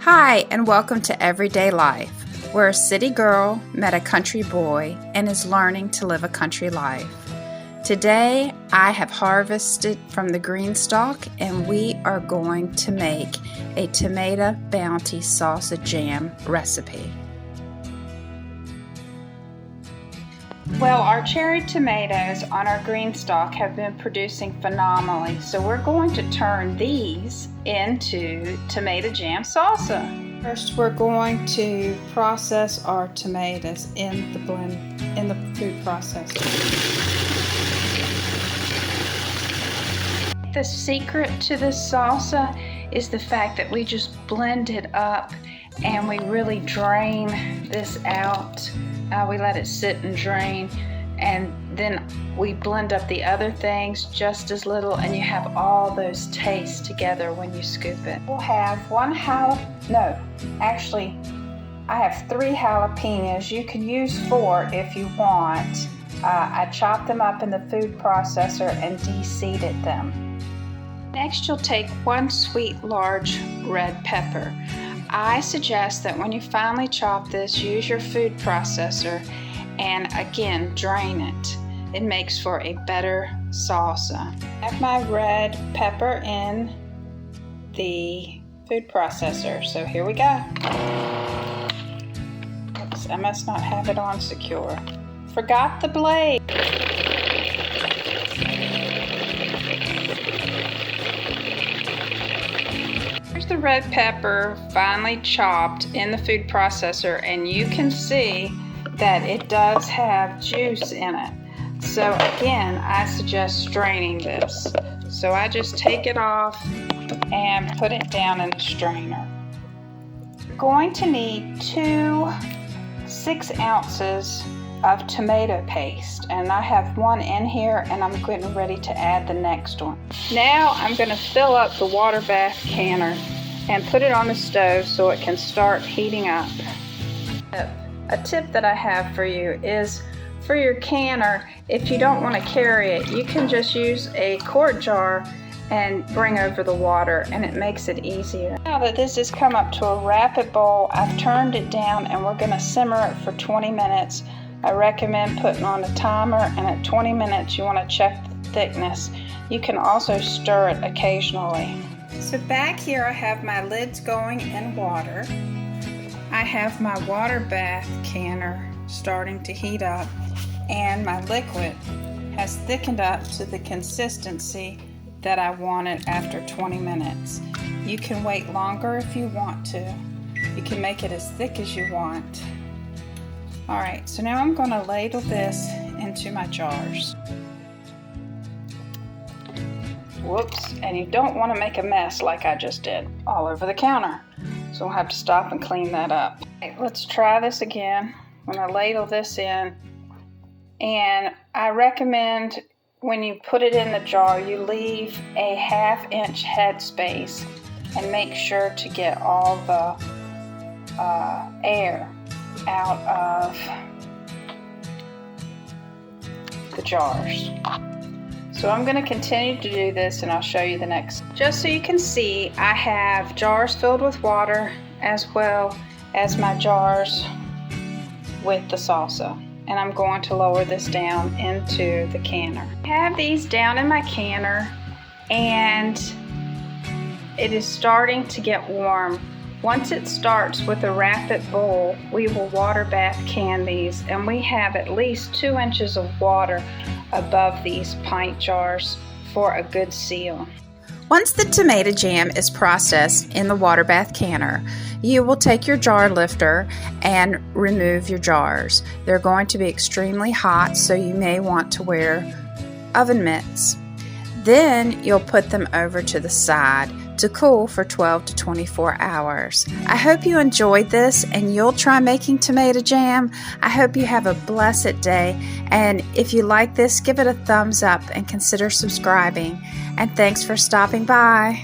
Hi, and welcome to Everyday Life, where a city girl met a country boy and is learning to live a country life. Today, I have harvested from the green stalk, and we are going to make a tomato bounty salsa jam recipe. Well, our cherry tomatoes on our green stalk have been producing phenomenally, so we're going to turn these into tomato jam salsa. First, we're going to process our tomatoes in the food processor. The secret to this salsa is the fact that we just blend it up and we really drain this out. We let it sit and drain, and then we blend up the other things just as little, and you have all those tastes together when you scoop it. We'll have I have 3 jalapenos. You can use 4 if you want. I chopped them up in the food processor and de-seeded them. Next, you'll take 1 sweet large red pepper. I suggest that when you finally chop this, use your food processor and again drain it. It makes for a better salsa. I have my red pepper in the food processor, so here we go. Oops, I must not have it on secure. Forgot the blade. Here's the red pepper finely chopped in the food processor, and you can see that it does have juice in it. So again, I suggest straining this. So I just take it off and put it down in a strainer. You're going to need 2 6 ounces of tomato paste, and I have 1 in here, and I'm getting ready to add the next one. Now I'm going to fill up the water bath canner and put it on the stove so it can start heating up. A tip that I have for you is for your canner, if you don't want to carry it, you can just use a quart jar and bring over the water, and it makes it easier. Now that this has come up to a rapid boil, I've turned it down and we're going to simmer it for 20 minutes. I recommend putting on a timer, and at 20 minutes you want to check the thickness. You can also stir it occasionally. So back here I have my lids going in water. I have my water bath canner starting to heat up, and my liquid has thickened up to the consistency that I wanted after 20 minutes. You can wait longer if you want to. You can make it as thick as you want. Alright, so now I'm going to ladle this into my jars. Whoops, and you don't want to make a mess like I just did all over the counter. So we'll have to stop and clean that up. Okay, let's try this again. I'm going to ladle this in, and I recommend when you put it in the jar, you leave a 1/2 inch head space and make sure to get all the air out of the jars. So I'm going to continue to do this, and I'll show you the next. Just so you can see, I have jars filled with water as well as my jars with the salsa, and I'm going to lower this down into the canner. I have these down in my canner, and it is starting to get warm. Once it starts with a rapid boil, we will water bath can these, and we have at least 2 inches of water above these pint jars for a good seal. Once the tomato jam is processed in the water bath canner, you will take your jar lifter and remove your jars. They're going to be extremely hot, so you may want to wear oven mitts. Then you'll put them over to the side to cool for 12 to 24 hours. I hope you enjoyed this and you'll try making tomato jam. I hope you have a blessed day, and if you like this, give it a thumbs up and consider subscribing. And thanks for stopping by.